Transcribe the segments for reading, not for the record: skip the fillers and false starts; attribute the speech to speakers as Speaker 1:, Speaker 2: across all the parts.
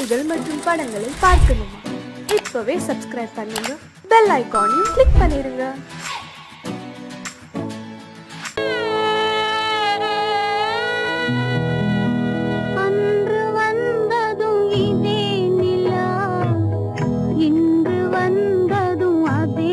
Speaker 1: பாடல்கள் மற்றும் படங்களை பார்க்கணுமா? இப்பவே சப்ஸ்கிரைப் பண்ணுங்க, பெல் ஐகானையும் கிளிக் பண்ணிருங்க.
Speaker 2: அன்று வந்ததும் இதே நிலா, இன்று வந்ததும் அதே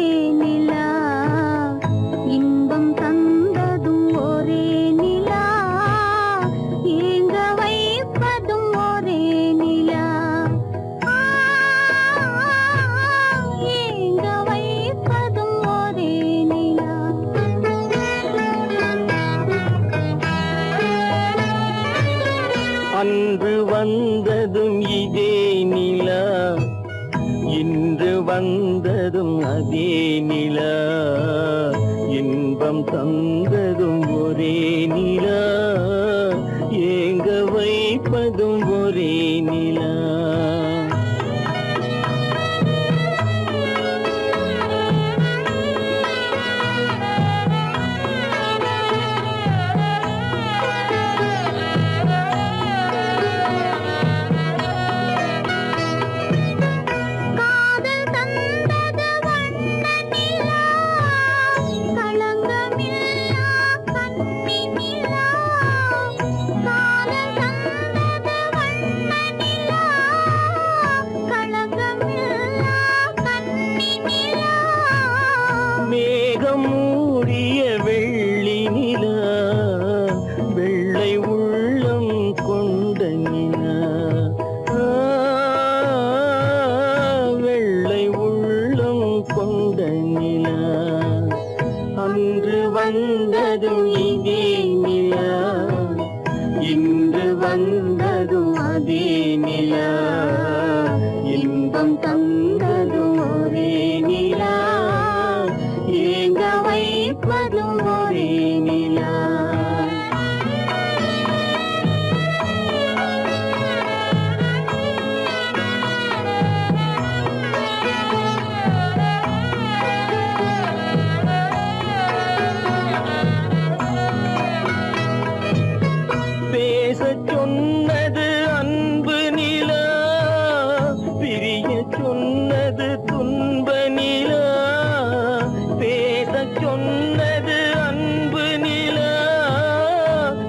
Speaker 2: நிலா, இன்பம் தந்ததும் ஒரே நிலா, ஏங்க வைப்பதும் ஒரே நிலா. மேகம் மூடிய வெள்ளி நிலா, வெள்ளை உள்ளம் கொண்ட நிலா, வெள்ளை உள்ளம் கொண்ட நிலா. அன்று வந்ததும் இதே நிலா, இன்று வந்ததும் அதே நிலா, இன்பம் தந்ததும் ஒரே நிலா, ஏங்க வைப்பதும் ஒரே நிலா. பேசச் சொன்னது அன்பு நிலா, பிரிய சொன்னது துன்ப நிலா. பேசச் சொன்னது அன்பு நிலா,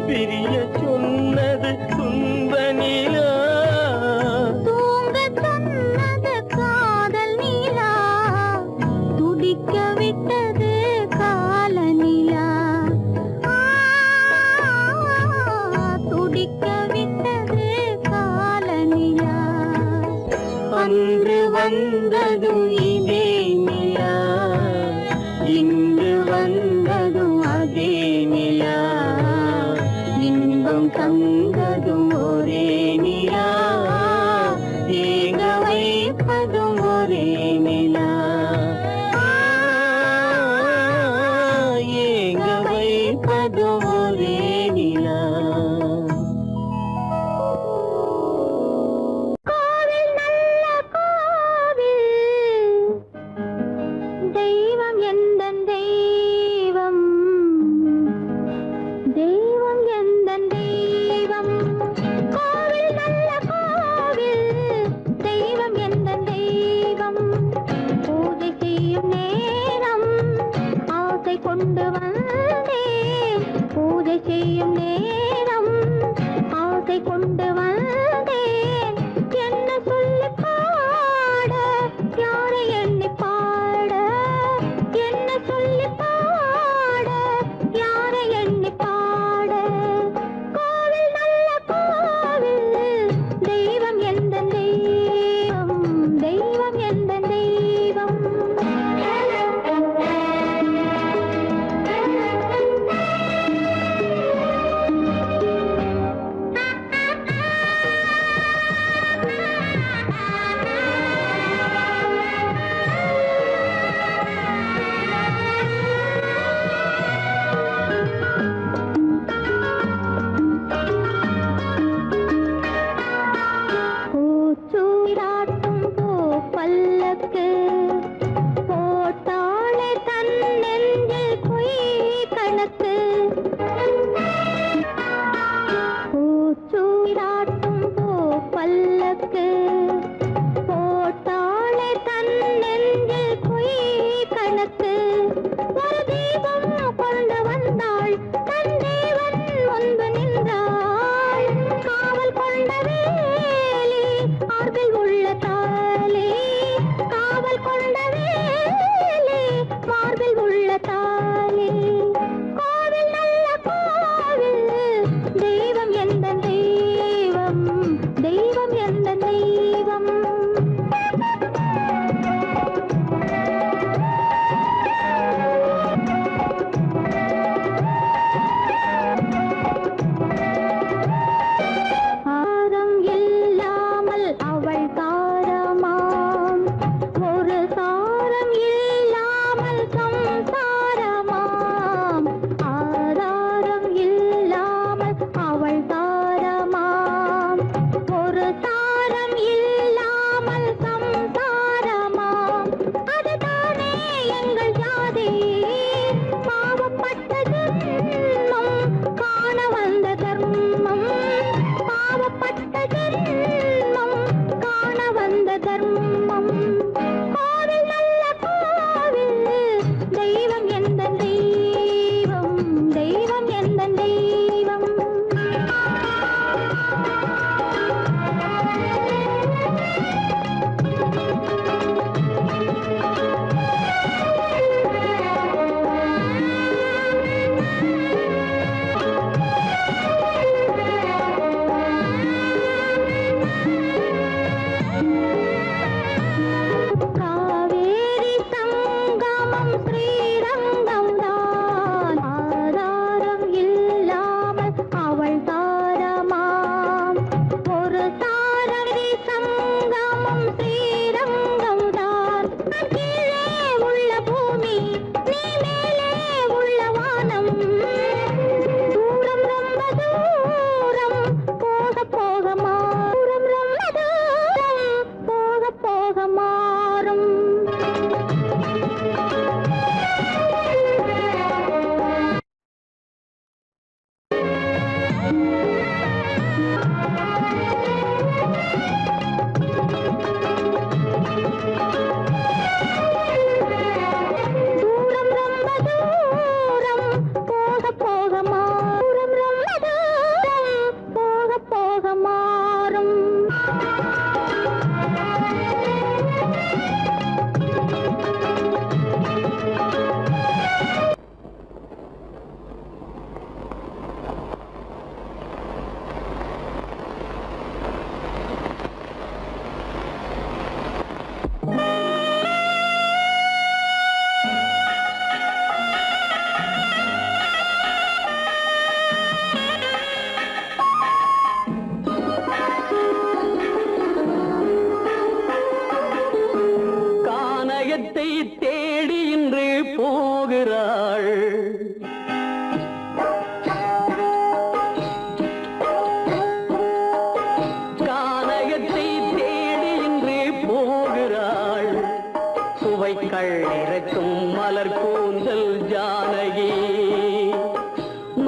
Speaker 2: பிரிய சொன்னது துன்ப நிலா.
Speaker 3: தூங்கச் சொன்னது காதல் நிலா, துடிக்க விட்டது கால நிலா, துடிக்க விட்டது கால நிலா.
Speaker 2: அன்று வந்ததும் இதே நிலா, இன்று வந்ததும் அதே நிலா, இன்பம் தந்ததும் ஒரே நிலா, ஏங்க வைப்பதும் ஒரே நிலா, ஏங்க வைப்பதும் ஒரே நிலா.
Speaker 3: கோவில் நல்ல கோவில், கணக்கு போட்டாளே தன் நெஞ்சில் பொய் கணக்கு ஒரு தீபம் கொண்டு வந்தாள் தன் தேவன் முன்பு நின்றாள் காவல் கொண்ட வேலி மார்பில் உள்ள தாலி காவல் கொண்ட வேலி மார்பில் உள்ள தாலி கோவில் நல்ல கோவில் தெய்வம் எந்த தெய்வம் தெய்வம் எந்த தெய்வம் ஆரம் இல்லாமல் அவள் தாரமாம் ஒரு சாரம் இல்லாமல் சம்சாரமாம் ஆதாரம் இல்லாமல் அவள் தாரமாம் ஒரு சாரம் இல்லாமல் சம்சாரமாம் அதுதானே எங்கள் ஜாதி பாவப்பட்ட ஜென்மம் காண வந்த தர்மம் பாவப்பட்ட ஜென்மம் காண வந்த தர்மம் கோவில் நல்ல கோவில் தெய்வம் எந்த தெய்வம் தெய்வம் எந்த தெய்வம் காவேரி சங்கமம் ஸ்ரீரங்கம் தான் ஆதாரம் இல்லாமல் அவள் தாரமாம் ஒரு தாரரி சங்கமம் ஸ்ரீரங்கம் தான் கீழே உள்ள பூமி நீ மேலே உள்ள வானம் தூரம் ரொம்ப தூரம் போக போக மாறும் ரொம்ப தூரம் போக போக மாறும் தூரம் ரொம்ப தூரம் போக போக மாறும் ரொம்ப தூரம் போக போக மாறும்
Speaker 2: கானகத்தை தேடி இன்று போகிறாள் கானகத்தை தேடி இன்று போகிறாள் சுவைக்கள் இறக்கும் மலர் கூந்தல் ஜானகி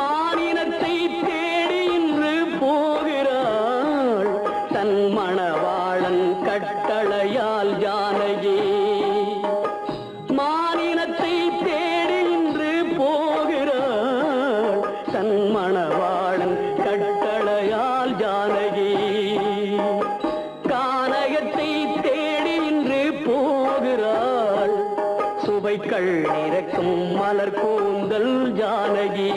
Speaker 2: மானினத்தை தேடி இன்று போகிறாள் தன் மணவாளன் கட்டளையால் ஜானகி மானினத்தை தேடி இன்று போகிறாள் தன் மணவாளன் கட்டளையால் ஜானகி கானகத்தை தேடி இன்று போகிறாள் சுவைக்கள் இறக்கும் மலர் கூந்தல் ஜானகி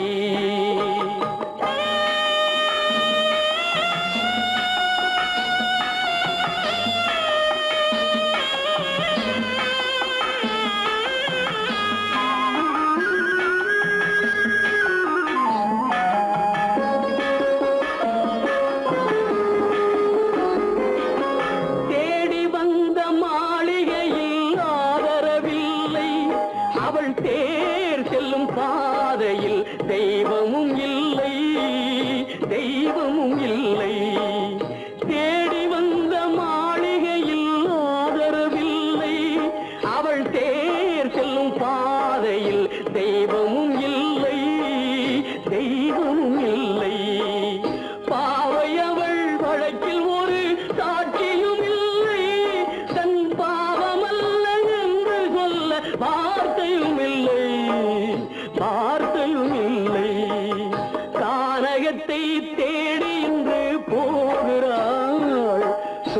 Speaker 2: தேடி வந்த மாளிகையில் ஆதரவில்லை அவள் தேர் செல்லும் பாதையில் தெய்வ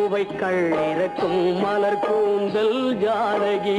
Speaker 2: சுவைக்கள் இறக்கும் மலர் கூந்தல் ஜானகி.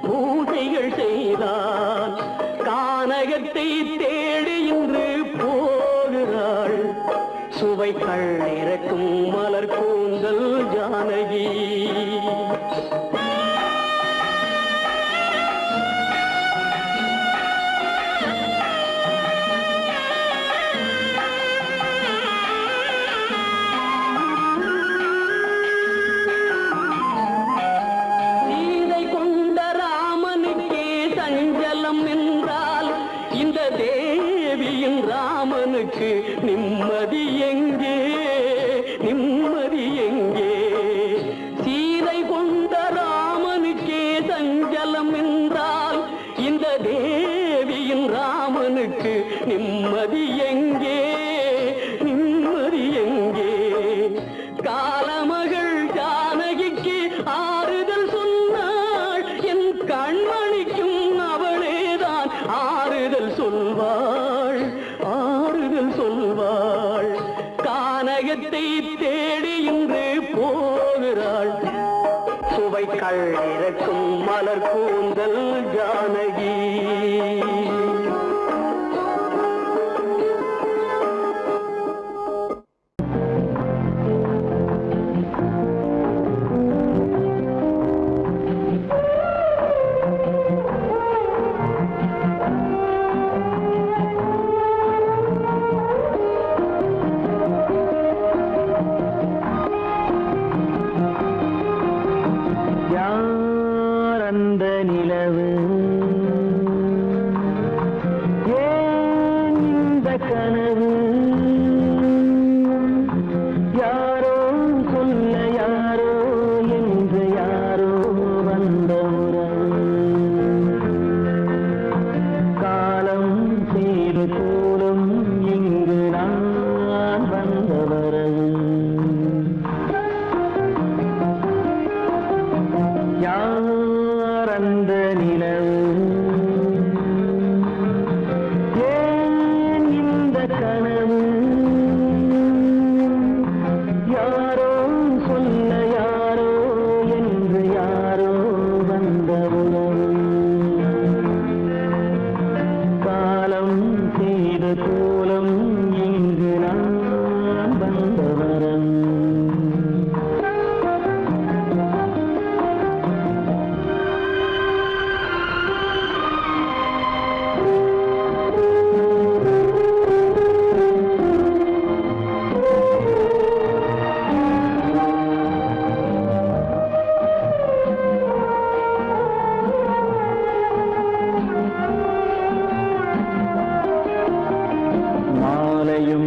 Speaker 2: பூஜைகள் செய்தான் கானகத்தை தேடி இன்று போகிறாள். சுவைக்கள் இறக்கும் மலர் கூந்தல் ஜானகி. நிம்மதி எங்கே, நிம்மதி எங்கே? சீதை கொண்ட ராமனுக்கே சஞ்சலம் என்றால் இந்த தேவியின் ராமனுக்கு நிம்மதி எங்கே, நிம்மதி எங்கே? காலமகள் ஜானகிக்கு ஆறுதல் சொன்னாள், என் கண்மணிக்கும் அவளேதான் ஆறுதல் சொல்வாள், ஆறுதல் சொல்வாள். கானகத்தை தேடி இன்று போகிறாள். சுவைக்கள் இறக்கும் மலர் கூந்தல் ஜானகி.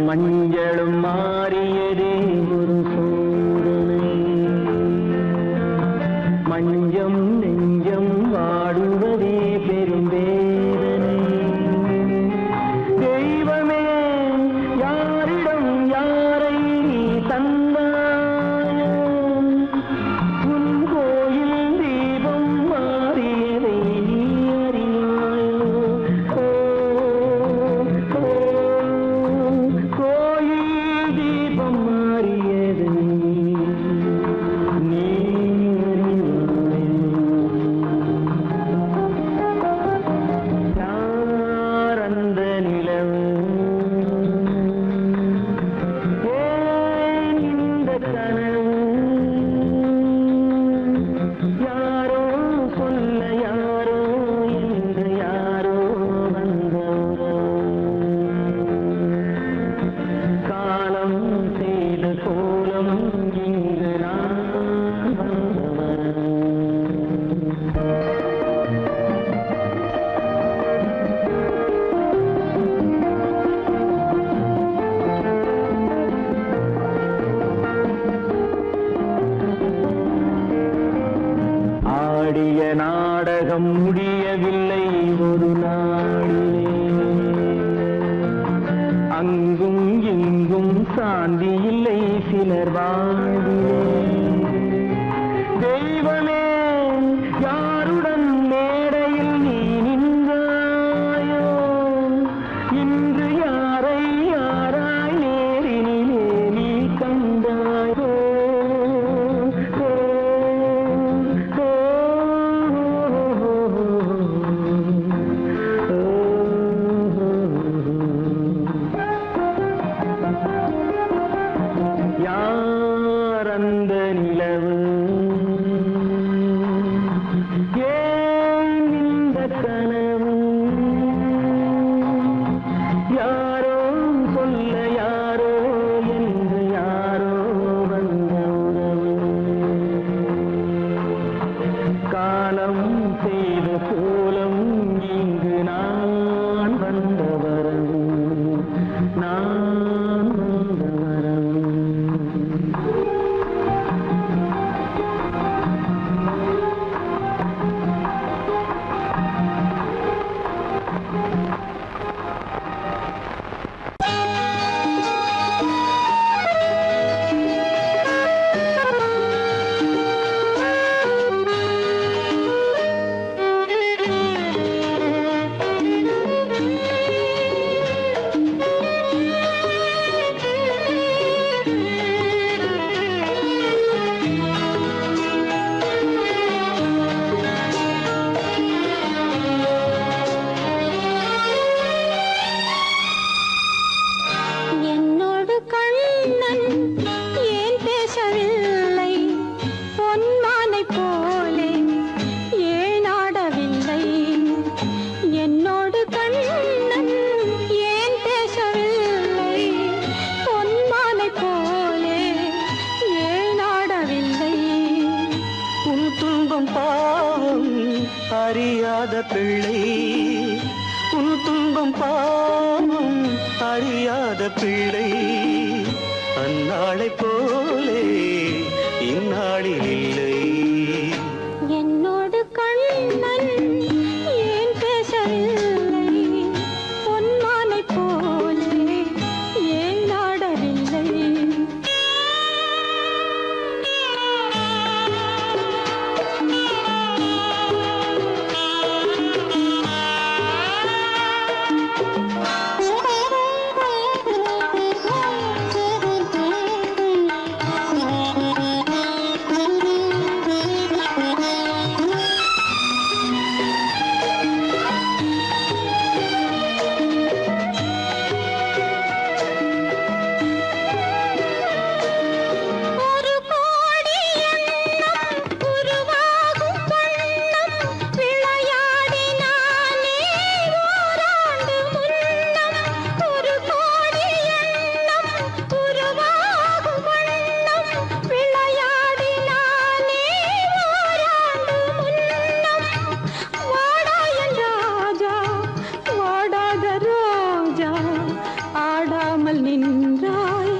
Speaker 2: மஞ்சளும் மாறியதே ஒரு சோதனை. மஞ்சம் நெஞ்சம் வாடுவதே பெரும் வேதனை. தெய்வமே யாரிடம் யாரை தந்தாயோ, உன் கோயில் தீபம் மாறியதை நீ அறியாயோ. கோயில் தீபம் மாறியதை நீ அறியாயோ. ஆடிய நாடகம் முடியவில்லை ஒரு நாளிலே. அங்கும் இங்கும் சாந்தி இல்லை சிலர் வாழ்விலே. தெய்வமே யாருடன் மேடையில் நீ நின்றாயோ, இன்று யாரை யாராய் நேரினிலே நீ கண்டாயோ. யார் அந்த நிலவு, ஏன் இந்த கனவு, யாரோ சொல்ல யாரோ என்று யாரோ வந்த உறவு. காலம் செய்த கோலம் இங்கு நான் வந்த வரவு, நான் வந்த வரவு.
Speaker 3: என்னோடு கண்ணன் ஏன் பேசவில்லை, பொன்மானை போலே ஏன் ஆடவில்லை. என்னோடு கண்ணன் ஏன் பேசவில்லை, பொன்மானை போலே ஏன் ஆடவில்லை.
Speaker 2: உன் துன்பம் பாவம் அறியாத பிள்ளை, உன் துன்பம் பாவம் அறியாத பிள்ளை. அந்நாளை போலே இந்நாளில் இல்லை.
Speaker 3: என்னோடு கண்ணன் ஏன் பேசவில்லை, பொன்மானை போலே ஏன் ஆடவில்லை. ஒரு கோடி எண்ணம் உருவாகும் வண்ணம் விளையாடினானே ஓராண்டு முன்னம். ஒரு கோடி எண்ணம் உருவாகும் வண்ணம் விளையாடினானே ஓராண்டு முன்னம். வாடா என் ராஜா, வாடாத ரோஜா, ஆடாமல் நின்றாய்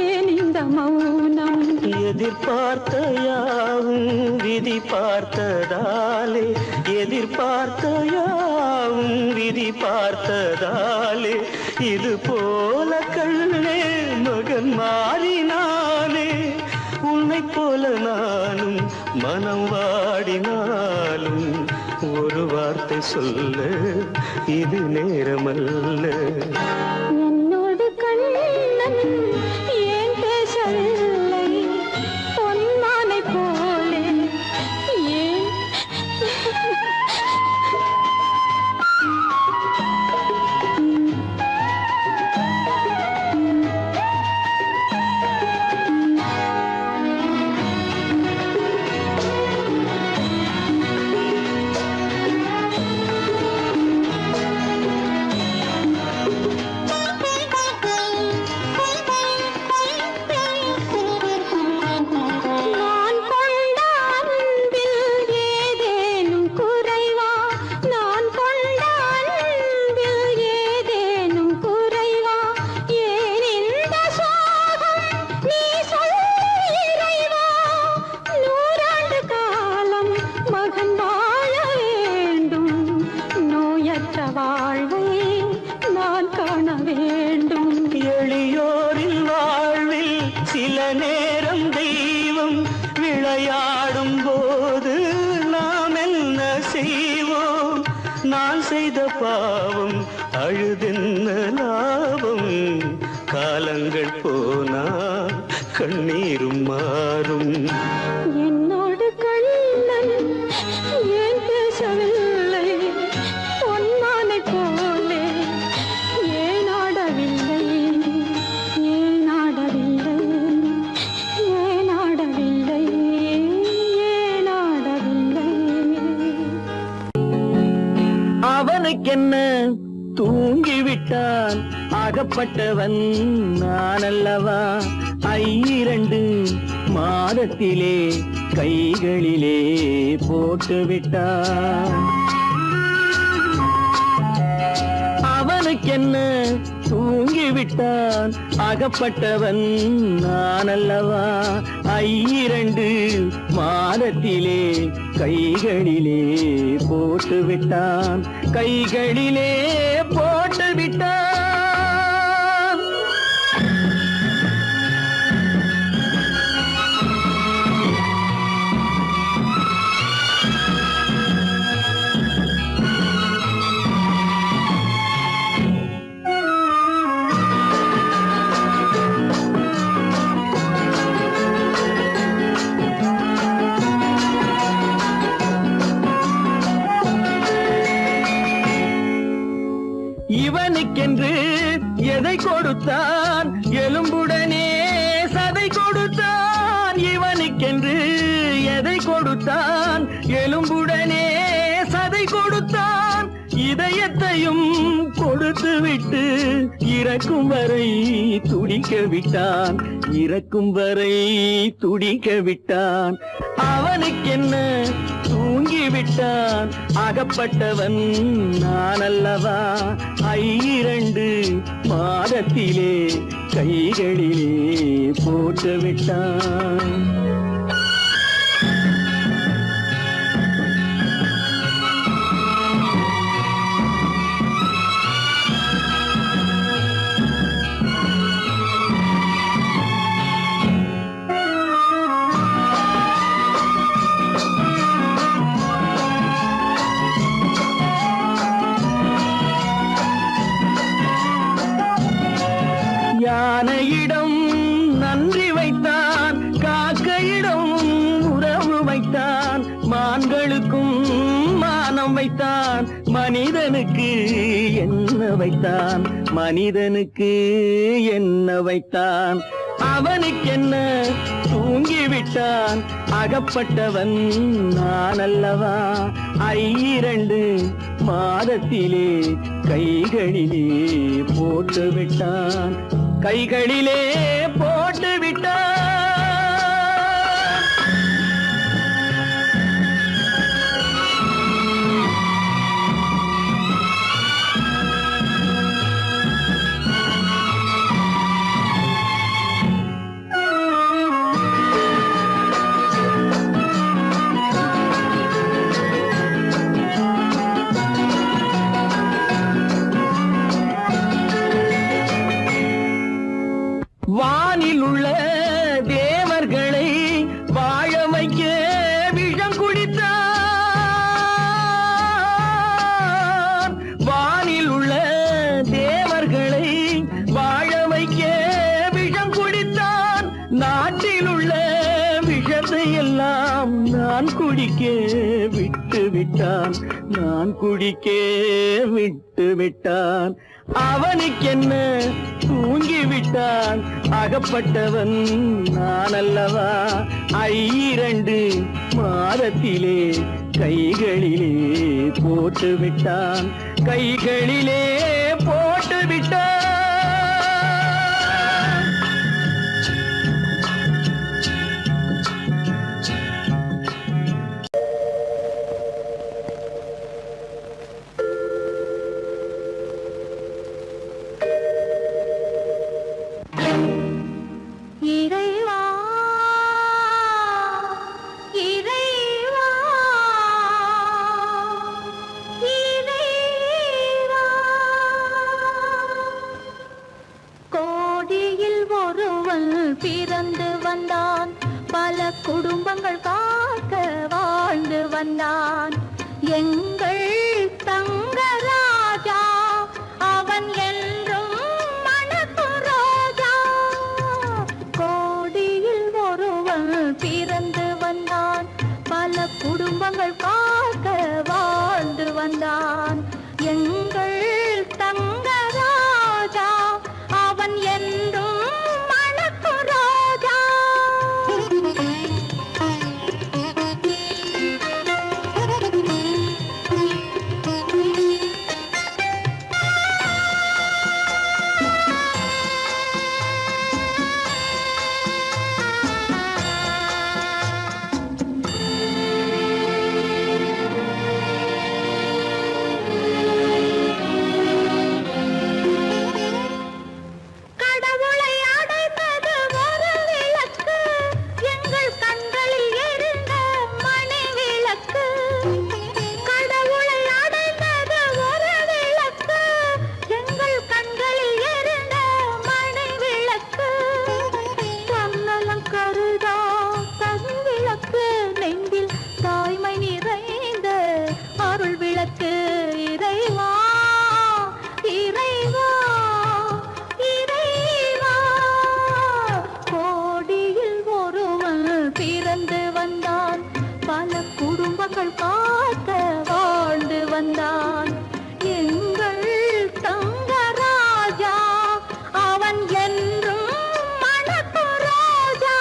Speaker 3: ஏன் இந்த மௌனம்.
Speaker 2: எதிர்பார்த்த யாவும் விதி பார்த்ததாலே, எதிர்பார்த்த யாவும் விதி பார்த்ததாலே, இது போல கண்ணே மகன் மாறினானே. உன்னை போல நானும் மனம் வாடினாலும் ஒரு வார்த்தை சொல்ல இது நேரமல்ல.
Speaker 3: என்னோடு கண்ணன் ஏன் பேசவில்லை, பொன்மானை போலே ஏன். மகன் வாழ வேண்டும், நோயற்ற வாழ்வை நான் காண வேண்டும்.
Speaker 2: எளியோரின் வாழ்வில் சில நேரம் தெய்வம் விளையாடும் போது நாம் என்ன செய்வோம்? நான் செய்த பாவம் அழுதென்ன லாபம்? காலங்கள் போனா கண்ணீரும் மாறும்.
Speaker 3: என்னோடு கண்ணன் ஏன் பேசவில்லை? பொன்மானை போலே ஏன் ஆடவில்லை? ஏன் ஆடவில்லை? ஏன் ஆடவில்லை? ஏன் ஆடவில்லை?
Speaker 2: அவனுக்கென்ன தூங்கிவிட்டான், அகப்பட்டவன் நான் அல்லவா? 2 மாதத்திலே கைகளிலே போட்டு விட்டான். அவனுக்கென்ன தூங்கிவிட்டான், அகப்பட்டவன் நான் அல்லவா? 2 மாதத்திலே கைகளிலே போட்டு விட்டான், கைகளிலே போட்டு விட்டான். இவனுக்கென்று எதை கொடுத்தான், எலும்புடனே சதை கொடுத்தான். இவனுக்கென்று எதை கொடுத்தான், எலும்புடனே சதை கொடுத்தான். இதயத்தையும் கொடுத்து விட்டு இறக்கும் வரை துடிக்க விட்டான், இறக்கும் வரை துடிக்க விட்டான். அவனுக்கென்ன தூங்கிவிட்டான், அகப்பட்டவன் நான் அல்லவா? 2 மாதத்திலே கைகளிலே போட்டு விட்டான். யானையிடம் நன்றி வைத்தான், காக்கையிடம் உறவு வைத்தான். மான்களுக்கும் மானம் வைத்தான், மனிதனுக்கு என்ன வைத்தான்? மனிதனுக்கு என்ன வைத்தான்? அவனுக்கென்ன தூங்கிவிட்டான், அகப்பட்டவன் நான் அல்லவா? 2 மாதத்திலே கைகளிலே போட்டு விட்டான், கைகளிலே போட்டு விட்டான். வானில் உள்ள தேவர்களை வாழ வைக்க விஷம் குடித்தான். வானில் உள்ள தேவர்களை வாழ வைக்க விஷம் குடித்தான். நாட்டில் உள்ள விஷத்தை எல்லாம் நான் குடிக்க விட்டு விட்டான், நான் குடிக்க விட்டு விட்டான். அவனுக்கென்ன தூங்கிவிட்டான், அகப்பட்டவன் நான் அல்லவா? 2 மாதத்திலே கைகளிலே போட்டு விட்டான், கைகளிலே போட்டு விட்டான்.
Speaker 3: இறைவா, இறைவா, குடும்பங்கள் காக்க வாழ்ந்து வந்தான் எங்கள் தங்கராஜா. அவன் என்றும் மணக்கு ரோஜா. கோடியில் ஒருவன் பிறந்து வந்தான், பல குடும்பங்கள் காக்க வாழ்ந்து வந்தான் எங்கள் தங்கராஜா. அவன் என்றும் மணக்கு ரோஜா. கடவுளை அடைந்தது ஒரு விளக்கு, எங்கள் கண்களில் எரிந்த மணி விளக்கு. கடவுளை அடைந்தது ஒரு விளக்கு, எங்கள் கண்களில் எரிந்த மணி விளக்கு. தன்னலம் கருதா தன் விளக்கு, நெஞ்சில் தாய்மை நிறைந்த அருள் விளக்கு. இறைவா இறைவா இறைவா. கோடியில் ஒருவன் பிறந்து வந்தான், பல குடும்பங்கள் காக்க வாழ்ந்து வந்தான் எங்கள் தங்கராஜா. அவன் என்றும் மணக்கு ரோஜா.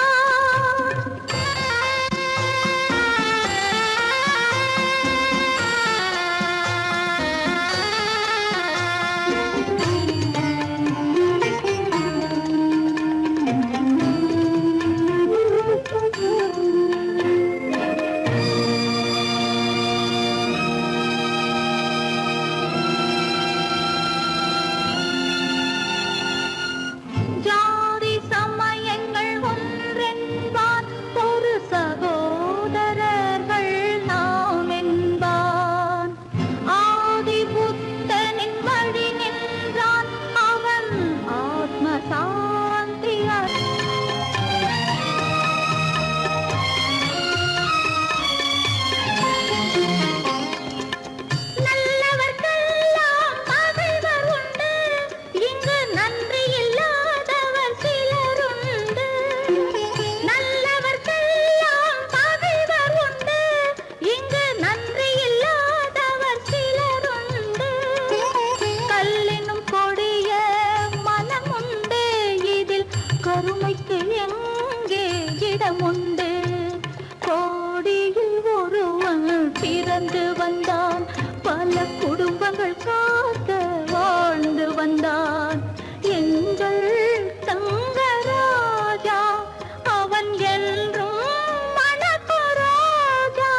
Speaker 3: ஜாதி சமயங்கள் ஒன்றென்பான், ஒரு சகோதரர்கள் நாம் என்பான். ஆதி புத்தனின் வழி நின்றான், அவன் ஆத்ம சாந்தி நல்லவர்க்கெல்லாம் பகைவர் உண்டு, இங்கு நன்றி இல்லாதவர் சிலருண்டு. நல்லவர்க்கெல்லாம் பகைவர் உண்டு, இங்கு நன்றி இல்லாதவர் சிலருண்டு. கல்லினும் கொடிய மனம் உண்டு, இதில் கருமைக்கு எங்கே இடமுண்டு. கோடியில் ஒருவன் பிறந்து வந்தான், பல குடும்பங்கள் காக்க வாழ்ந்து வந்தான் எங்கள் தங்கராஜா. அவன் என்றும் மணக்கு ரோஜா.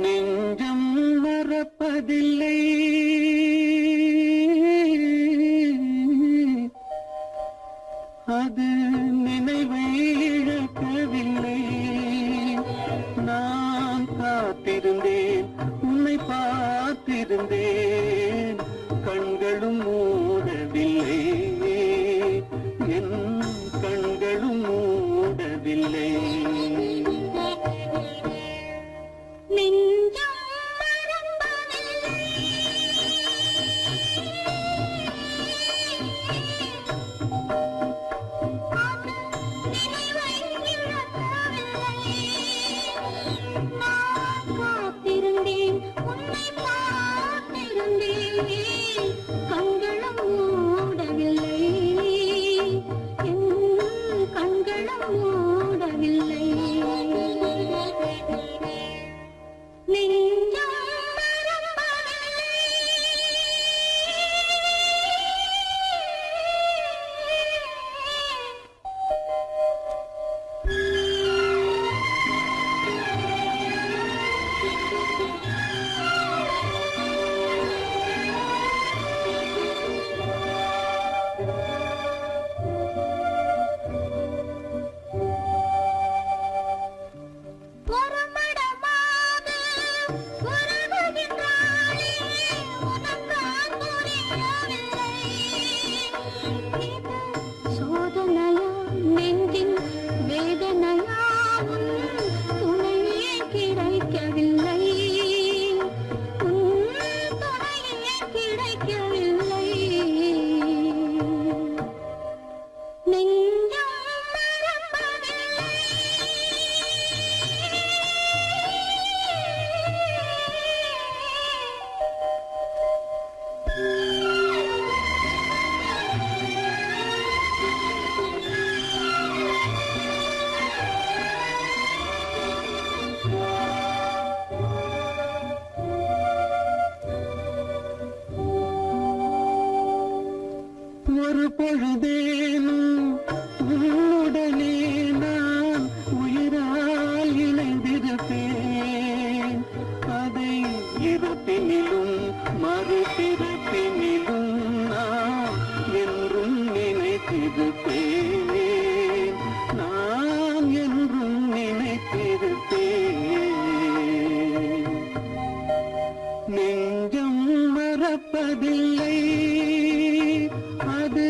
Speaker 2: நெஞ்சம் மறப்பதில்லை, அது நினைவை இழக்கவில்லை. நான் காத்திருந்தேன், உன்னை பார்த்திருந்தேன், கண்களும் மூடவில்லை, என் கண்களும் மூடவில்லை.
Speaker 3: நெஞ்சம் மறப்பதில்லை, அது நினைவை இழக்கவில்லை. நான் காத்திருந்தேன், கண்களும் மூடவில்லை, என் கண்களும் மூடவில்லை. நெஞ்சம்
Speaker 2: ஒரு பொழுதேனும் உன்னுடனே நான் உயிரால் இணைந்திருப்பேன். அதை இருப்பினிலும் மறுபிறப்பினிலும் நான் என்றும் நினைத்திருப்பேன். நான் என்றும் நினைத்திருப்பேன். நெஞ்சம் மறப்பதில்லை, அது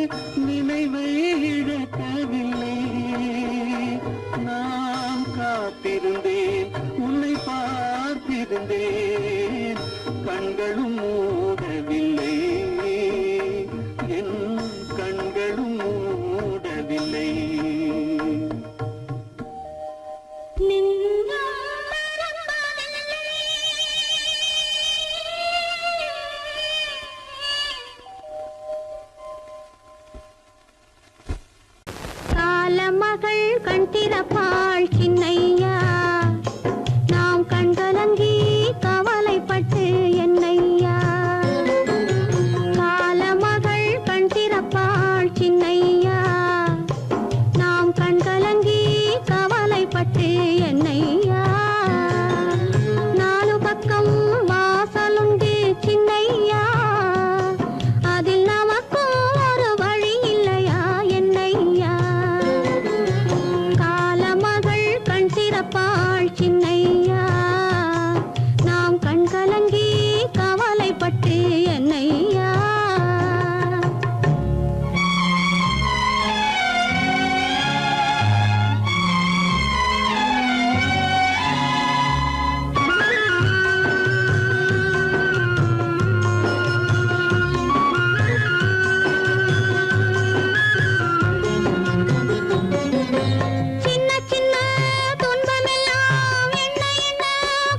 Speaker 2: நினைவை இழக்கவில்லை. நான் காத்திருந்தேன், உன்னை பார்த்திருந்தேன், கண்களும் மூடவில்லை, என் கண்களும் மூடவில்லை.
Speaker 3: மகள் கண் திறப்பாள் சின்னையா, நாம் கண்கலங்கி கவலைப்பட்டு என்னையா. காலமகள் கண் திறப்பாள் சின்னையா, நாம் கண்கலங்கி கவலைப்பட்டு என்னையா. நாலு பக்கம் வாசலுண்டு சின்னையா, அதில் நமக்கும் ஒரு வழி இல்லையா என்னையா. காலமகள் கண் திறப்பாள் சின்னையா, நாம் கண்கலங்கி கவலைப்பட்டு என்னையா. சின்ன சின்ன துன்பமெல்லாம் என்ன என்ன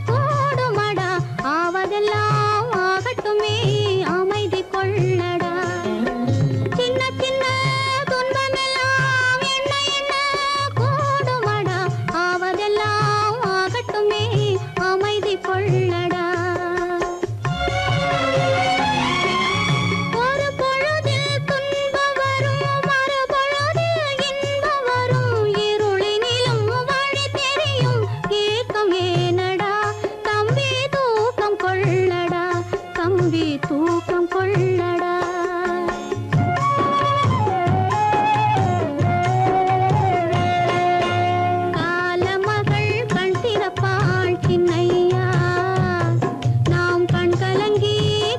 Speaker 3: கூடுமடா, ஆவதெல்லாம் ஆகட்டுமே அமைதி கொள்ளடா. சின்ன சின்ன துன்பமெல்லாம் என்ன என்ன கூடுமடா, ஆவதெல்லாம் ஆகட்டுமே அமைதி கொள்ளடா. ஒரு பொழுதில் துன்பம் வரும், மறுபொழுதில் இன்பம் வரும், இருளினிலும் வழி தெரியும், ஏக்கம் ஏனடா தம்பி தூக்கம் கொள்ளடா, தம்பி தூக்கம் கொள்ளடா. காலமகள் கண் திறப்பாள் சின்னையா, நாம் கண் கலங்கி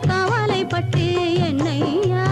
Speaker 3: கவலைப்பட்டு என்னையா.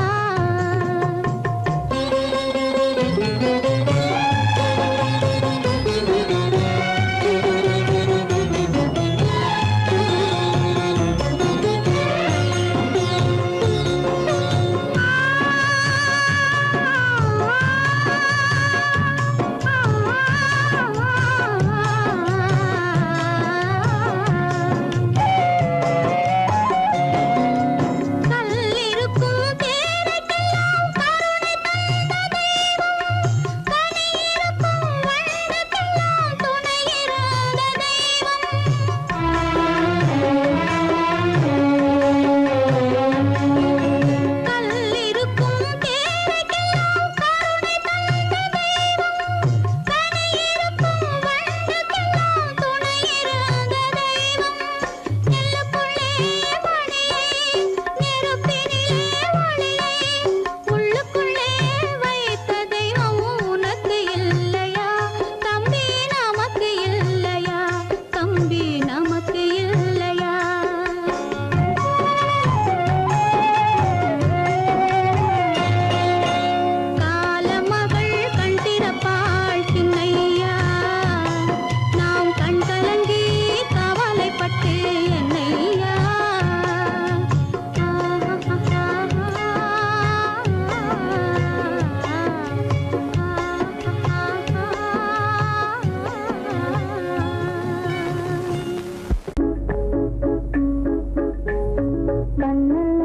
Speaker 3: கண்ணல்ல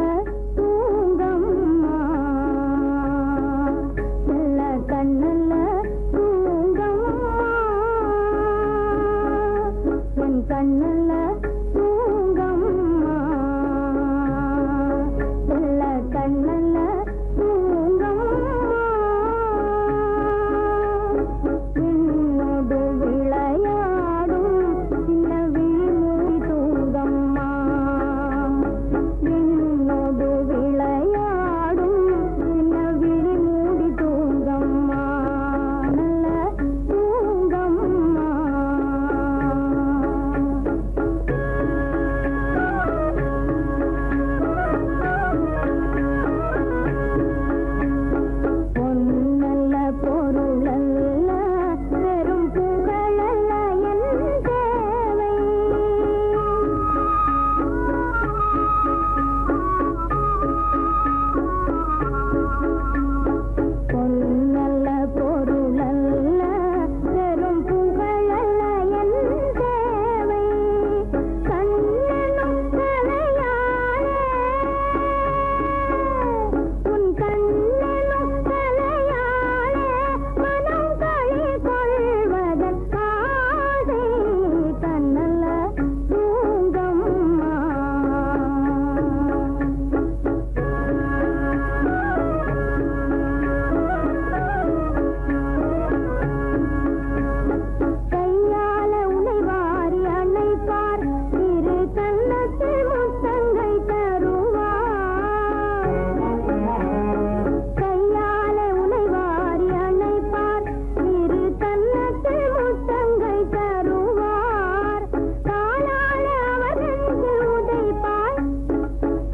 Speaker 3: தூங்கம்மா நல்ல கண்ணல்ல தூங்கம்மா என் கண்ணல்ல தூங்கம்மா நல்ல கண்ணல்ல தூங்கம்மா என்னோடு விளையாடும் சின்ன விழிமொழி தூங்கம்மா என்னோடு விளையாடும் சின்ன விழிமூடி தூங்கம்மா நல்ல தூங்கம்மா பொன்னல்ல பொருளல்ல வெறும் புகழல்ல என் தேவை பொன்னல்ல பொருளல்ல வெறும் புகழல்ல என் தேவை கண்ணனும் தலையாளே உன் கண்ணனும் தலையாளே மனம் களி கொள்வதன் ஆசை கண்ணல்ல தூங்கம்மா கையால உனை வாரி அணைப்பார் இரு கண்ணத்தில் முத்தங்கள் தருவார் கையால உனை வாரி அணைப்பார் இரு கண்ணத்தில் முத்தங்கள் தருவார் காலால அவர் நெஞ்சில் உதைப்பார்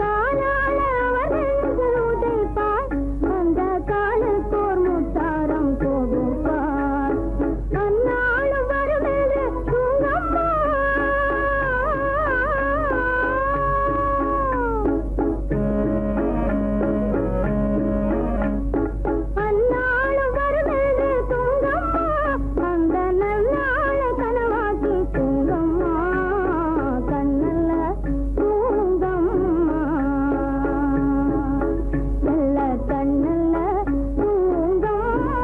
Speaker 3: காலால அவர் நெஞ்சில் உதைப்பார் அந்த காலுக்கோர் முத்தாரம் கொடுப்பார் அந்நாளும் வருமென்று தூங்கம்மா அந்நாளும் வருமென்று தூங்கம்மா அந்த நன்னாள கனவாக்கி தூங்கம்மா கண்ணல்ல தூங்கம்மா நல்ல கண்ணல்ல தூங்கம்மா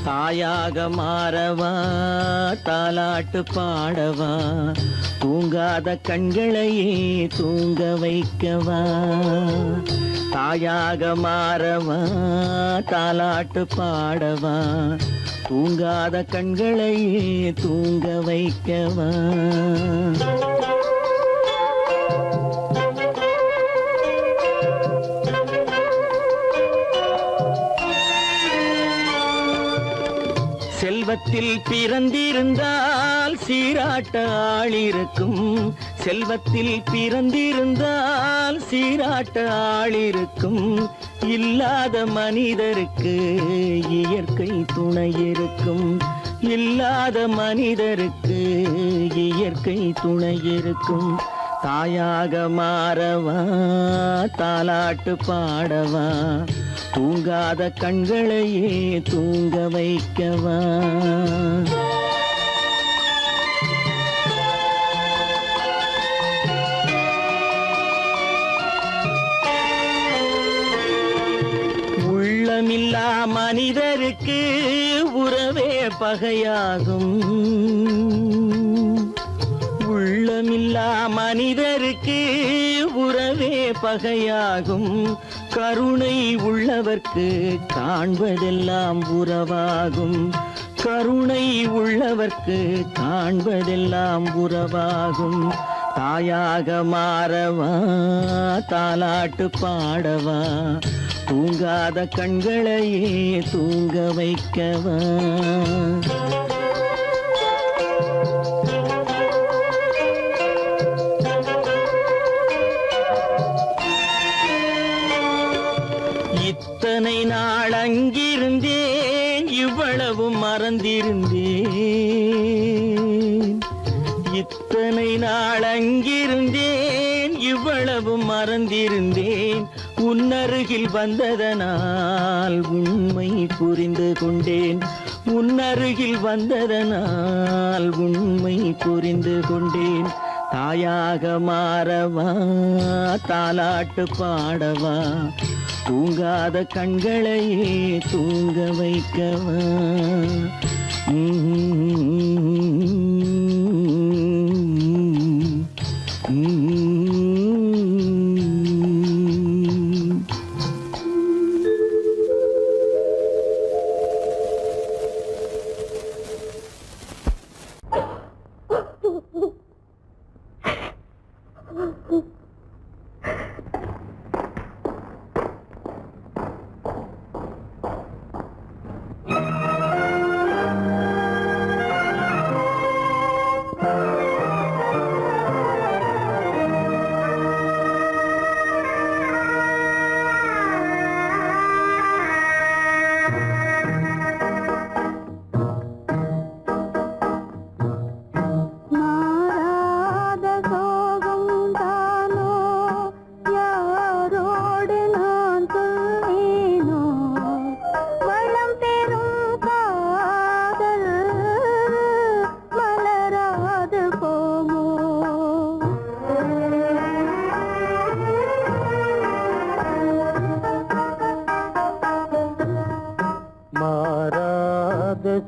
Speaker 4: தாயாக மாறவா தாலாட்டு பாடவா தூங்காத கண்களையே தூங்க வைக்கவா தாயாக மாறவா தாலாட்டு பாடவா தூங்காத கண்களையே தூங்க வைக்கவா செல்வத்தில் பிறந்திருந்தால் சீராட்ட ஆள் இருக்கும் செல்வத்தில் பிறந்திருந்தால் சீராட்ட ஆள் இருக்கும் இல்லாத மனிதருக்கு இயற்கை துணை இருக்கும் இல்லாத மனிதருக்கு இயற்கை துணை இருக்கும் தாயாக மாறவா தாலாட்டு பாடவா தூங்காத கண்களையே தூங்க வைக்கவா உள்ளமில்லா மனிதருக்கு உறவே பகையாகும் உள்ளமில்லா மனிதருக்கு உறவே பகையாகும் கருணை உள்ளவர்க்கு காண்பதெல்லாம் உறவாகும் கருணை உள்ளவர்க்கு காண்பதெல்லாம் உறவாகும் தாயாக மாறவா தாலாட்டு பாடவா தூங்காத கண்களையே தூங்க வைக்கவா இத்தனை நாள் அங்கிருந்தேன் இவ்வளவு மறந்திருந்தேன். இத்தனை நாள் அங்கிருந்தேன் இவ்வளவு மறந்திருந்தேன். உன்னருகில் வந்ததனால் உண்மை புரிந்து கொண்டேன். உன்னருகில் வந்ததனால் உண்மை புரிந்து கொண்டேன். தாயாக மாறவா தாலாட்டு பாடவா தூங்காத கண்களையே தூங்க வைக்கவா.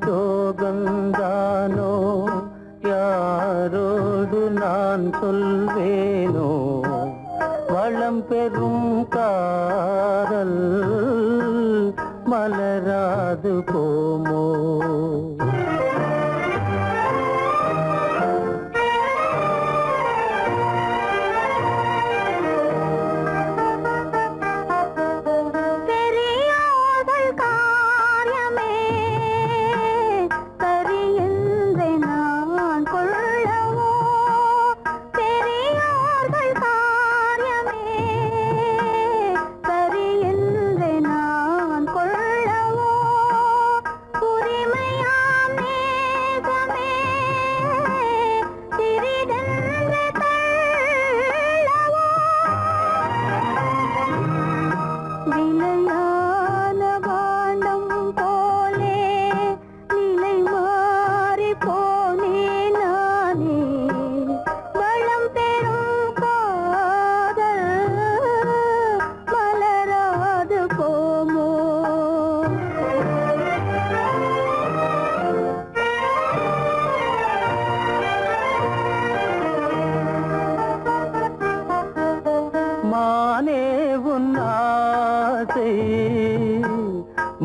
Speaker 2: சோகந்தானோ யாரோடு நான் சொல்வேனோ வளம் பெறும் காதல் மலராது போமோ.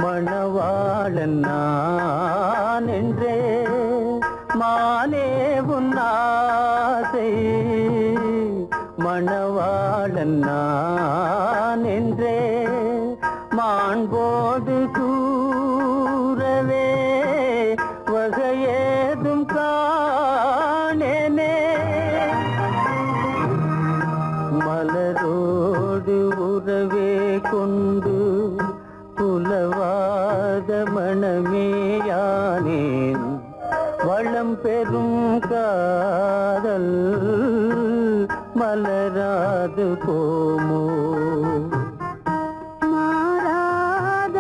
Speaker 2: மணவாளன் நான் என்றே மானே உன் ஆசை மணவாளன் நான் என்றே மாண்போடு கூறவே வகையேதும் காணேனே. மலரோடு உறவே கொண்டு புலவாத மணமேயானேன் வளம் பெறும் காதல் மலராது போமோ.
Speaker 3: மாறாத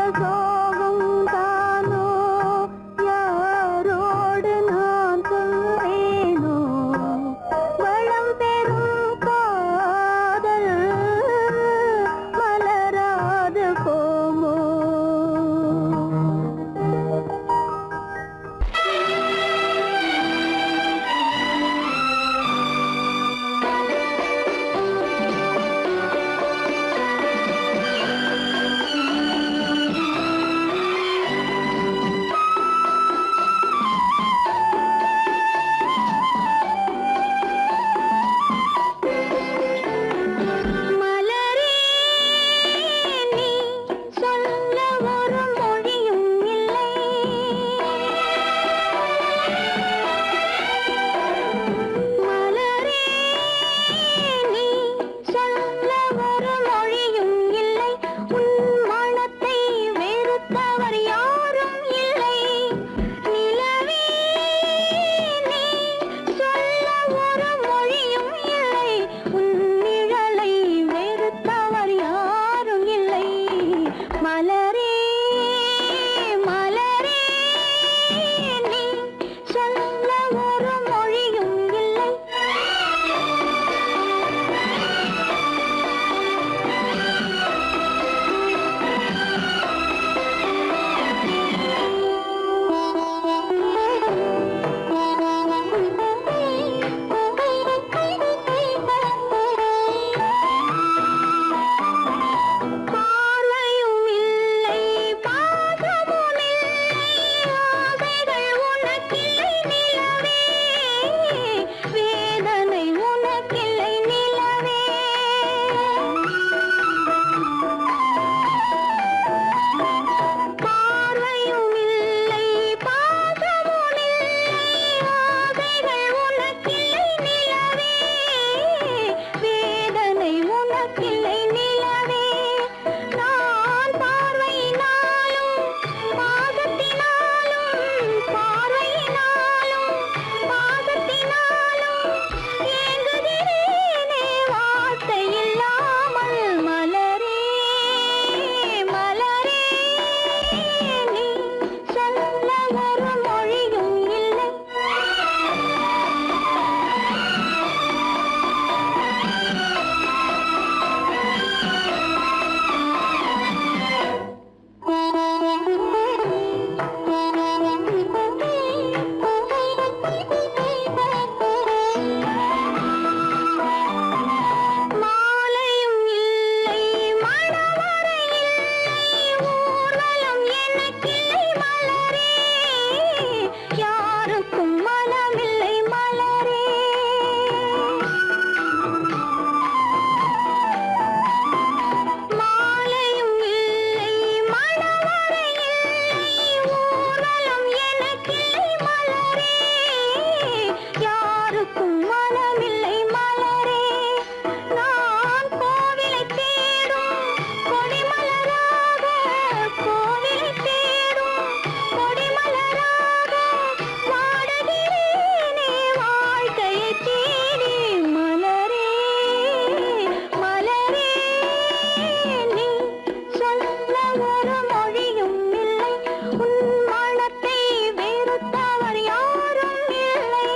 Speaker 3: ஒரு மொழியும் இல்லை உன் மனத்தை வெறுத்தவர் யாரும் இல்லை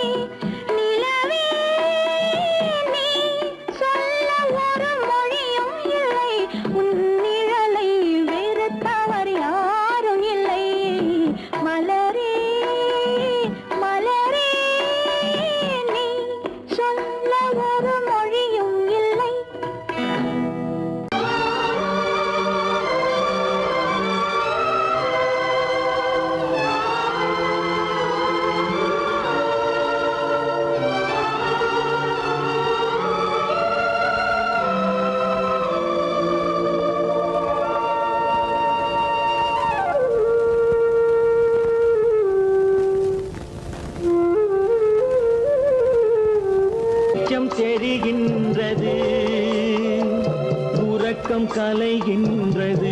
Speaker 3: நிலவே நீ சொல்ல ஒரு மொழியும் இல்லை உன் நிழலை வெறுத்தவர் யாரும் இல்லை மலரே மலரே நீ சொல்ல ஒரு மொழியும் இல்லை
Speaker 4: வெளிச்சம் தெரிகின்றது உறக்கம் கலைகின்றது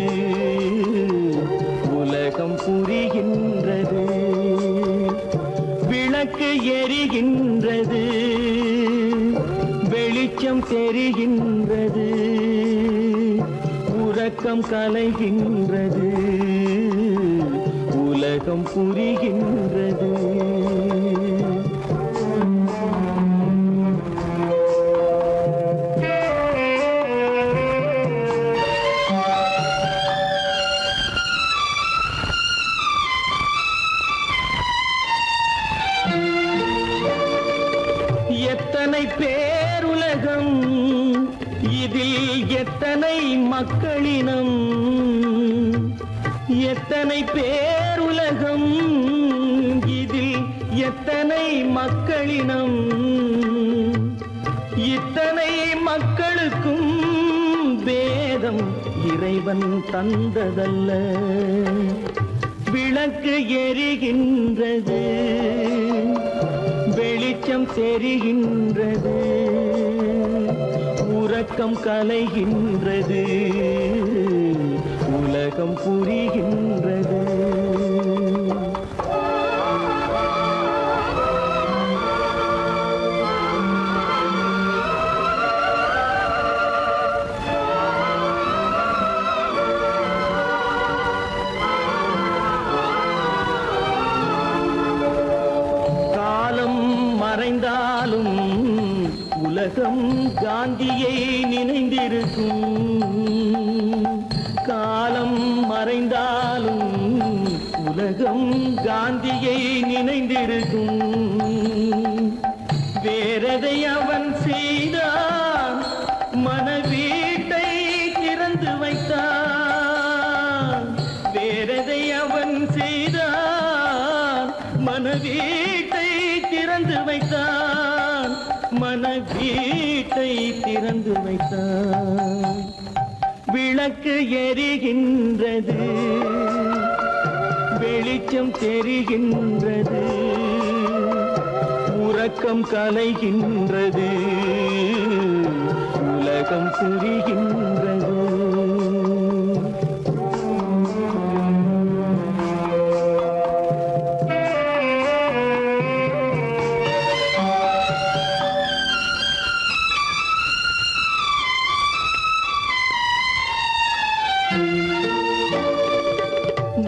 Speaker 4: உலகம் புரிகின்றது விளக்கு எரிகின்றது வெளிச்சம் தெரிகின்றது உறக்கம் கலைகின்றது உலகம் புரிகின்றது எத்தனை பேருலகம் இதில் எத்தனை மக்களினம் எத்தனை பேருலகம் இதில் எத்தனை மக்களினம் இத்தனை மக்களுக்கும் வேதம் இறைவன் தந்ததல்ல விளக்கு எரிகின்றது வெளிச்சம் தெரிகின்றது உறக்கம் கலைகின்றது உலகம் புரிகின்றது மறைந்தாலும் உலகம் காந்தியை நினைந்திருக்கும் காலம் மறைந்தாலும் உலகம் காந்தியை நினைந்திருக்கும் வேறதை அவன் செய்தான் மனவீட்டை திறந்து வைத்தான் வேறதை அவன் செய்தான் மனவீட்டை திறந்து வைத்தான் மனவீட்டை திறந்து வைத்தான் விளக்கு எரிகின்றது வெளிச்சம் தெரிகின்றது உறக்கம் கலைகின்றது உலகம் புரிகின்றது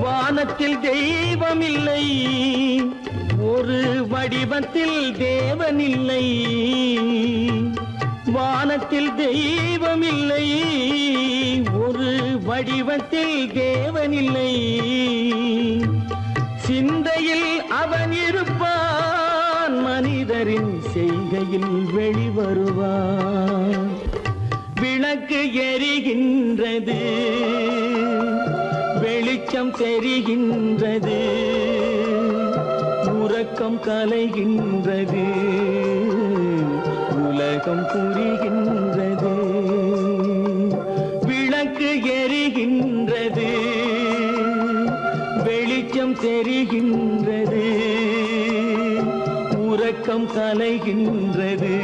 Speaker 4: வானத்தில் தெய்வம் இல்லை ஒரு வடிவத்தில் தேவன் இல்லை வானத்தில் தெய்வம் இல்லை ஒரு வடிவத்தில் தேவன் இல்லை சிந்தையில் அவன் இருப்பான் மனிதரின் செய்கையில் வெளிவருவான் விளக்கு எரிகின்றது வெளிச்சம் தெரிகின்றது உறக்கம் கலைகின்றது உலகம் புரிகின்றது விளக்கு எரிகின்றது வெளிச்சம் தெரிகின்றது உறக்கம் கலைகின்றது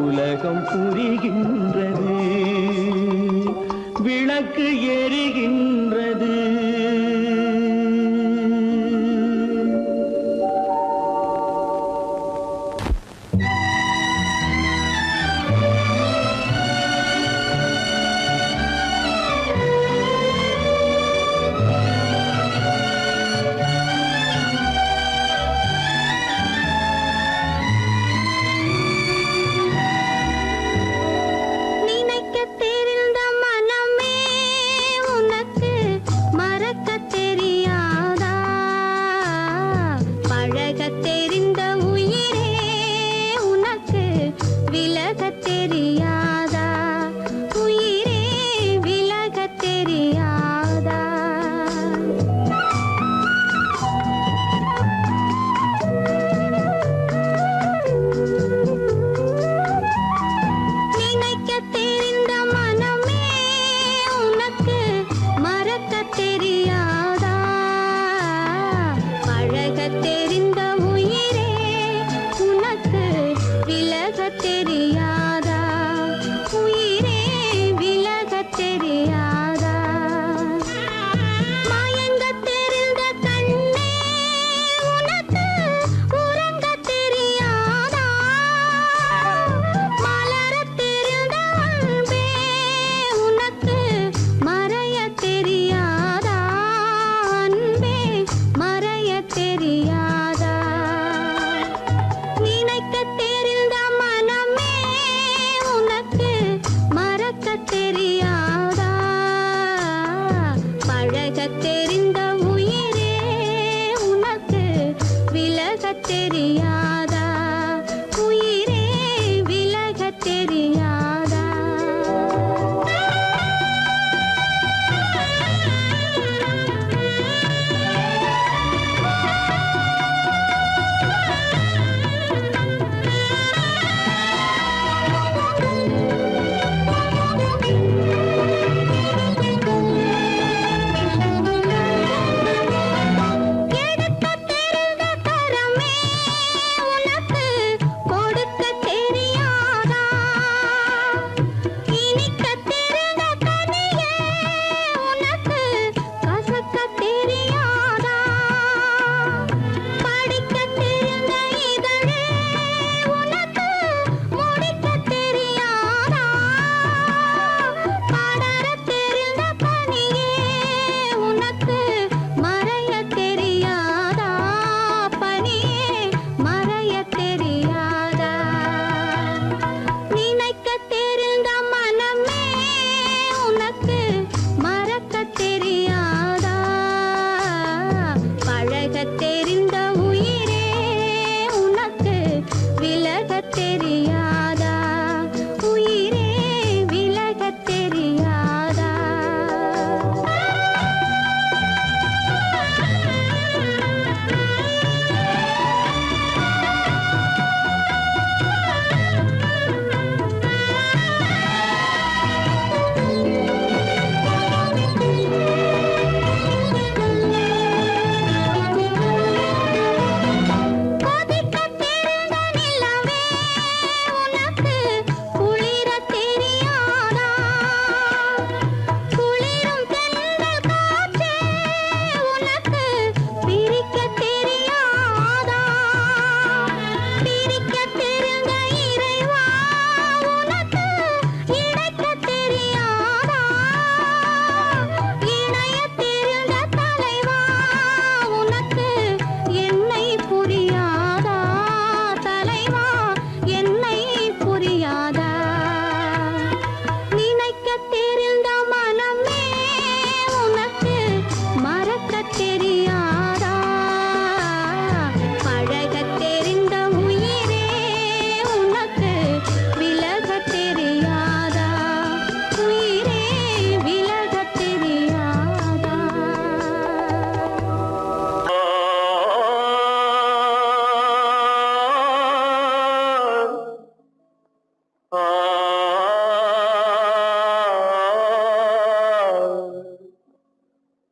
Speaker 4: உலகம் புரிகின்றது விளக்கு எரிகின்றது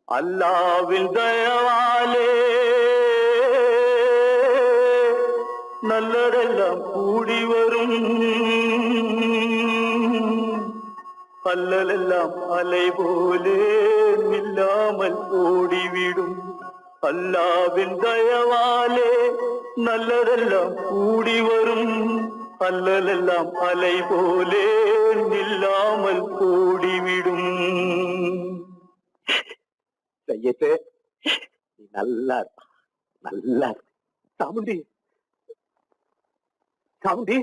Speaker 2: அல்லாவின் தயவாலே நல்லதெல்லாம் கூடி வரும், அல்லலெல்லாம் அலை போலே நில்லாமல் ஓடிவிடும். அல்லாவின் தயவாலே நல்லதெல்லாம் கூடி வரும், அல்லலெல்லாம் அலை போலே நில்லாமல் ஓடிவிடும். செய்யட்டு நல்லா நல்லா சாமுண்டி, சாமுண்டி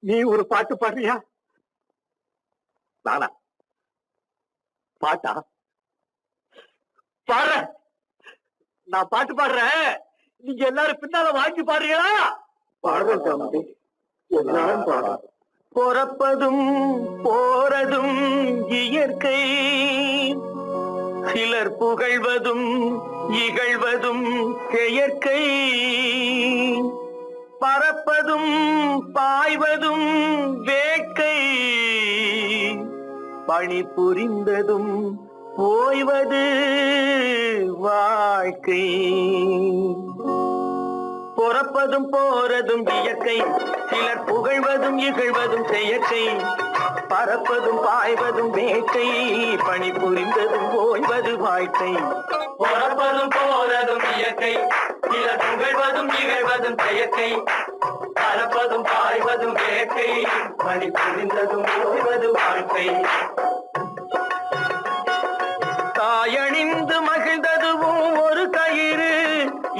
Speaker 2: நீ ஒரு பாட்டு பாடுறியா? நானா பாட்டா பாடுற? நான் பாட்டு பாடுறேன், நீங்க எல்லாரும் பின்னால வாங்கி பாடுறீங்களா? பாடுறேன் சாமுண்டி, எல்லாரும் பாடுற. பிறப்பதும் போறதும் இயற்கை, சிலர் புகழ்வதும் இகழ்வதும் செயற்கை. பறப்பதும் பாய்வதும் வேட்கை, பணி புரிந்ததும் ஓய்வது வாழ்க்கை. பிறப்பதும் போறதும் இயற்கை, சிலர் புகழ்வதும் இகழ்வதும் செயற்கை. பறப்பதும் பாய்வதும் வேட்கை, பணி புரிந்ததும் ஓய்வது வாழ்க்கை. பிறப்பதும் போறதும் இயற்கை, சிலர் புகழ்வதும் இகழ்வதும் செயற்கை. பறப்பதும் பாய்வதும் வேட்கை, பணி புரிந்ததும் ஓய்வது வாழ்க்கை. தாயணிந்து மகிழ்ந்ததுவும் ஒரு கயிறு,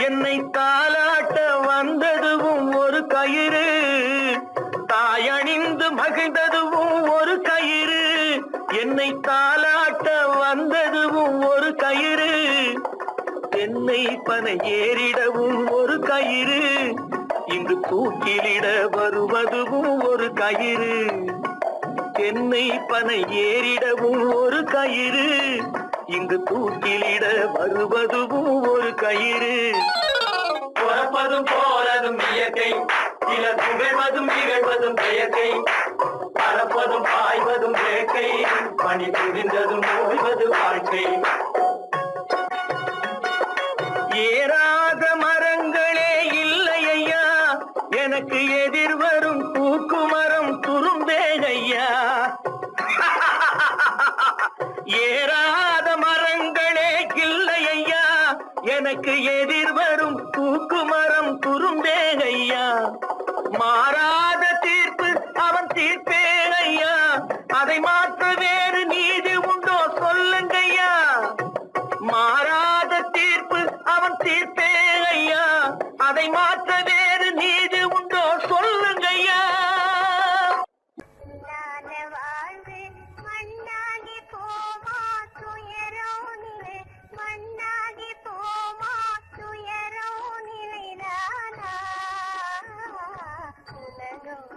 Speaker 2: என்னை தாலாட்ட வந்ததுவும் ஒரு கயிறு. தாயணிந்து மகிழ்ந்ததுவும் ஒரு கயிறு, என்னை தாலாட்ட வந்ததுவும் ஒரு கயிறு. என்னை பனை ஏறிடவும் ஒரு கயிறு, இங்கு தூக்கிலிட வருவதுவும் ஒரு கயிறு. என்னை பனை ஏறிடவும் ஒரு கயிறு, இங்கு தூக்கிலிட வருவதுவும் ஒரு கயிறு. பிறப்பதும் போறதும் இயற்கை, சிலர் புகழ்வதும் இகழ்வதும் செயற்கை. பறப்பதும் பாய்வதும் வேட்கை, பணி புரிந்ததும் ஓய்வது வாழ்க்கை. ஏறாத மரங்களே இல்லை ஐயா, எனக்கு எதிர் வரும் பூக்குமரம் துரும்பேகையா. ஏறாத மரங்களே இல்லை ஐயா, எனக்கு எதிர் வரும் பூக்குமரம் துரும்பேகையா. மாறாத தீர்ப்பு அவன் தீர்ப்பே ஐயா, அதை மாற்ற வேறு நீதி உண்டோ சொல்லுங்கய்யா. மாறாத தீர்ப்பு அவன் தீர்ப்பே ஐயா, அதை மாற்ற வேறு நீதி உண்டோ சொல்லுங்கய்யா.
Speaker 3: வாழ்வு மண்ணாகி போமா துயரோ நிலை, மண்ணாகி போமா துயரோ நிலைதானா உலகம்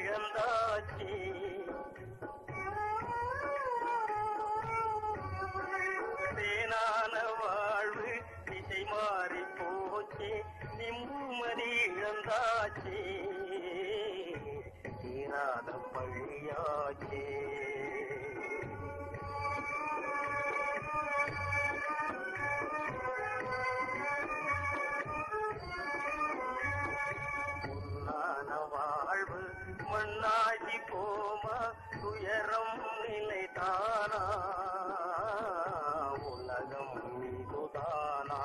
Speaker 2: இழந்தாச்சே. தேனான வாழ்வு திசை மாறி போச்சே, நிம்மதி இழந்தாச்சே, தீராத பழியாச்சே. வாழ்வு மண்ணாகி போமா, துயரம் நிலைதானா, உலகம் இதுதானா.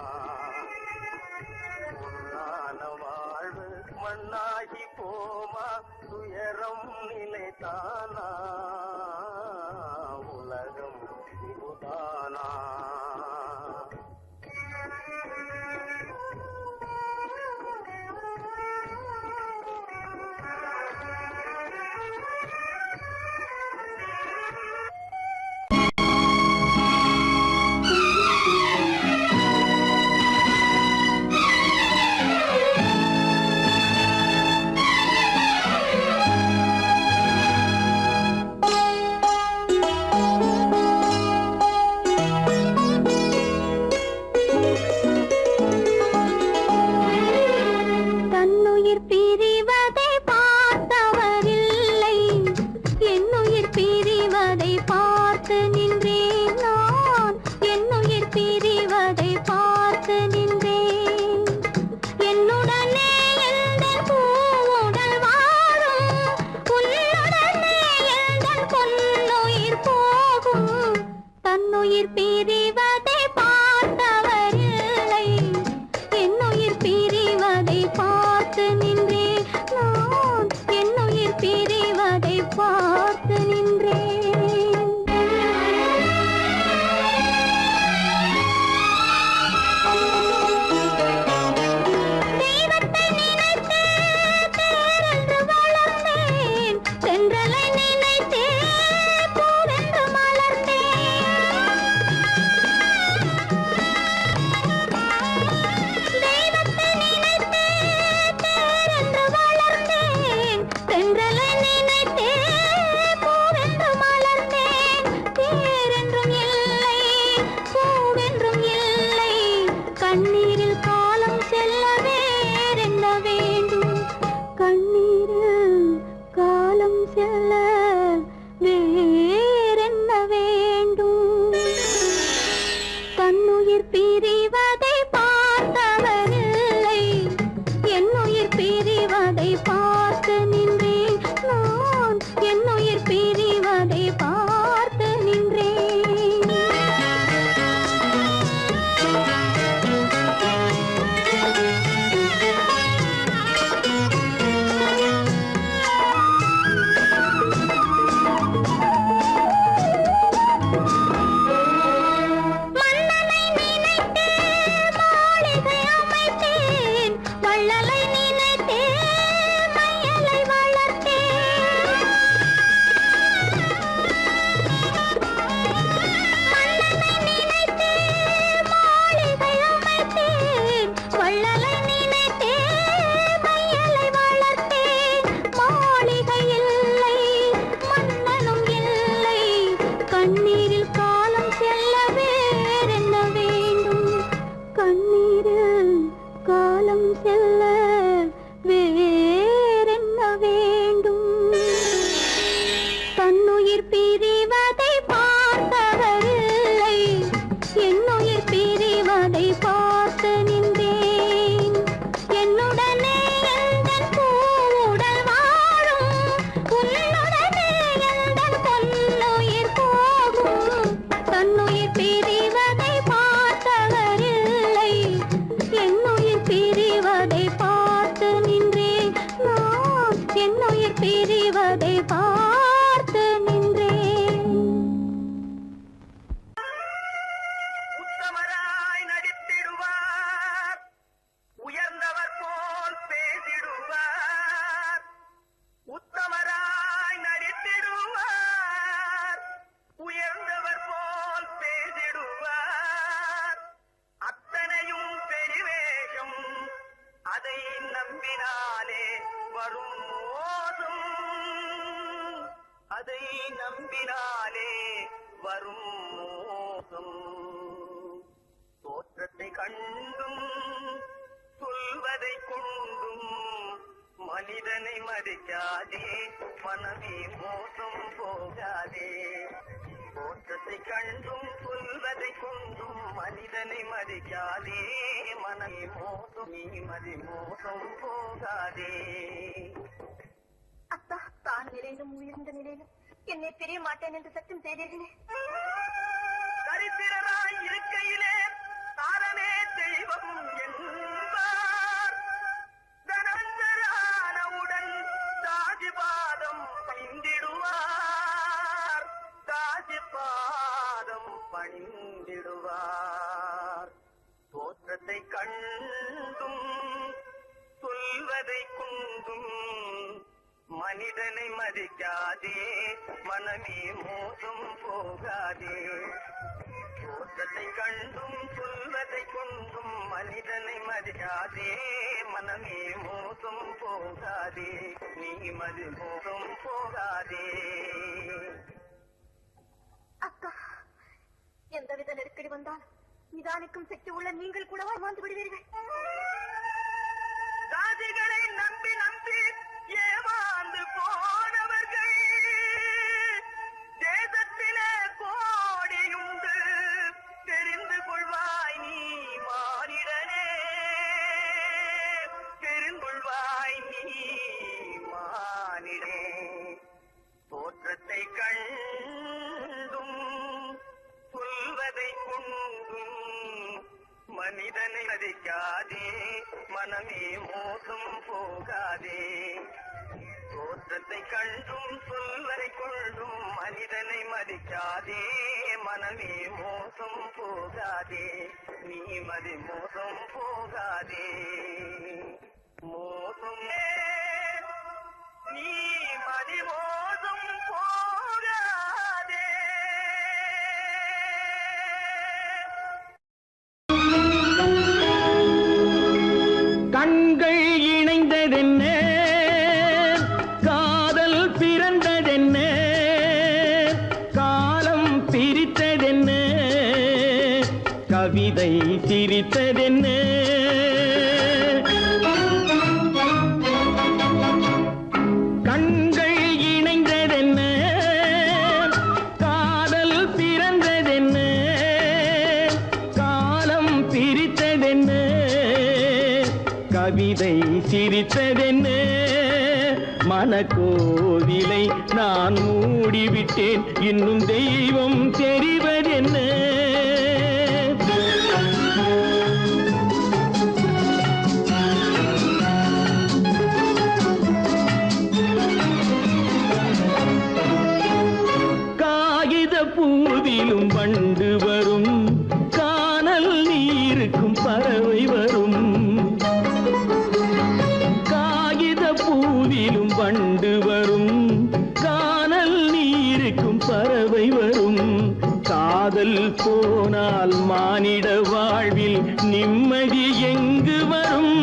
Speaker 2: பொன்னான வாழ்வு மண்ணாகி போமா, துயரம் நிலைதானா, உலகம் இதுதானா. அதை நம்பினாலே வரும் மோசம்
Speaker 5: நம்பினாலே வரும் மோசம் தோற்றத்தை கண்டும் சொல்வதை கொண்டும் மனிதனை மதிக்காதே மனமே மோசம் போகாதே தோற்றத்தை கண்டும் சொல்வதை கொண்டும் மனிதனை மதிக்காதே மனமே மோசம் நீ மோசம் போகாதே.
Speaker 3: அத்தா தான் நிலையிலும் உயர்ந்த நிலையிலும் என்னை தெரிய மாட்டேன் என்று சத்தம் செய்தீர்களே.
Speaker 5: தரித்திரராய் இருக்கையிலே தாரமே தெய்வம் என்பார் தனந்தரானவுடன் தாஜிபாதம் பணிந்திடுவார் தாஜிபாதம் பணிந்திடுவார் தோற்றத்தை கண்டும் சொல்வதை கொண்டும் மனிதனை மதிக்காதே மனமே மோசம் போகாதே தோற்றத்தை கண்டும் சொல்வதை கொண்டும் மனிதனை மதிக்காதே மனமே மோசம் போகாதே நீ மோசம் போகாதே.
Speaker 3: அக்கா எந்தவித நெருக்கடி வந்தால் நிதானிக்கும் சக்தி உள்ள நீங்கள் கூட வாழ்ந்து விடுவீர்கள்.
Speaker 5: சாதிகளை நம்பி நம்பி ஏமாந்து போனவர்கள் தேசத்திலே கோடியுண்டு தெரிந்து கொள்வாய் நீ மானிடனே தெரிந்து கொள்வாய் நீ மானிடே தோற்றத்தை கண்டும் சொல்வதை கொண்டும் மனிதனை மதிக்காதே மனமே மோசம் போகாதே தோற்றத்தை கண்டும் சொல்வதை கொண்டும் மனிதனை மதிக்காதே மனமே மோசம் போகாதே நீ மோசம் போகாதே மோசம் நீ மோசம் போகாதே.
Speaker 4: கண்கள் இணைந்ததென்ன காதல் பிறந்ததென்ன காலம் பிரித்ததென்ன கவிதை சிரித்ததென்ன கண்கள் இணைந்ததென்ன காதல் பிறந்ததென்ன காலம் பிரித்ததென்ன கவிதை சிரித்ததென்ன மனக்கோவிலை நான் மூடிவிட்டேன் இன்னும் தெய்வம் தெரிவதென்ன காகித பூவிலும் வண்டு வரும் கானல் நீருக்கும் பறவை வரும் பூவிலும் வண்டு வரும் கானல் நீருக்கும் பறவை வரும் காதல் போனால் மானிட வாழ்வில் நிம்மதி எங்கு வரும்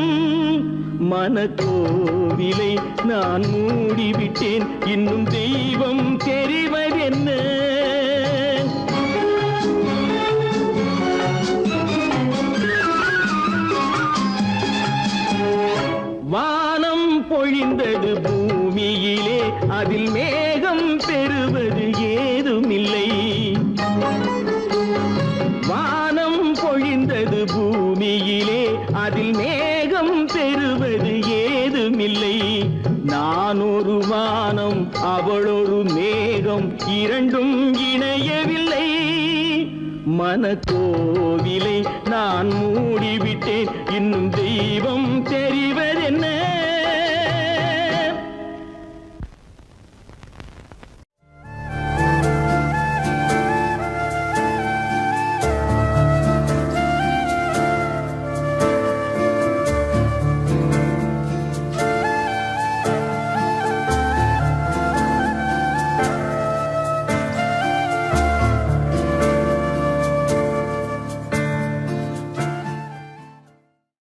Speaker 4: மனக்கோவிலை நான் மூடிவிட்டேன் இன்னும் தெய்வம் தெரிவதென்ன வானம் பொழிந்தது பூமியிலே அதில் மேகம் பெறுவது ஏதுமில்லை வானம் பொழிந்தது பூமியிலே அதில் மேகம் பெறுவது ஏதுமில்லை நான் ஒரு வானம் அவளொரு மேகம் இரண்டும் இணையவில்லை மனக்கோவிலை நான் மூடிவிட்டேன் இன்னும் தெய்வம் தெரிவதென்ன